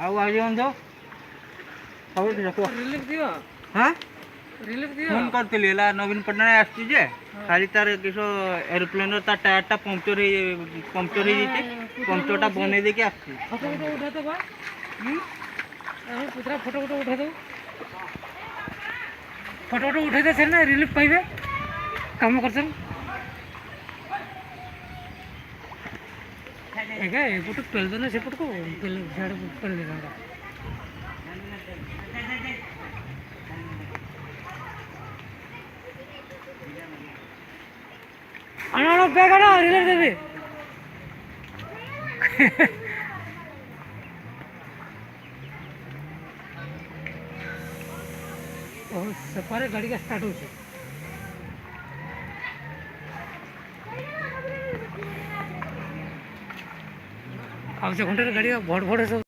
ଆଉ ଆଇଯାନ୍ତୁ ସବୁ ରଖ ରିଲିଫ ଦିଅ ହଁ ରିଲିଫ ଦିଅ ଫୋନ୍ କରିଥିଲି ହେଲା ନବୀନ ପଟ୍ଟନାୟକ ଆସିଛି ଯେ ଖାଲି ତାର କିସ ଏରୋପ୍ଲେନ୍ର ତା ଟାୟାରଟା ପଙ୍କଚର୍ ହେଇଯାଇଛି ପଙ୍କଚର୍ଟା ବନେଇ ଦେଇକି ଆସିଛି। ଫଟୋ ଗୋଟେ ଉଠା ତ ବା ପୁତରା ଫଟୋ ଗୋଟେ ଉଠା ଦଉ ଫଟୋ ଗୋଟେ ଉଠେଇ ଦେ ନା ରିଲିଫ ପାଇବେ କାମ କରୁଛନ୍ ଏକା ଏପଟୁ ପେଲିଦେଲେ ସେପଟକୁ ସିଆଡ଼େ ପେଲି ଦେଇଥାନ୍ତା। ଆଣ ଆଣ ବ୍ୟାଗ୍ ଆଣ ରିଲିଫ ଦେବି ସେପାରେ ଗାଡ଼ିକା ଷ୍ଟାର୍ଟ ହେଉଛି ଆଉ ସେ ଘଣ୍ଟାରେ ଗାଡ଼ି ଭଡ଼ ଭଡ଼ ସବୁ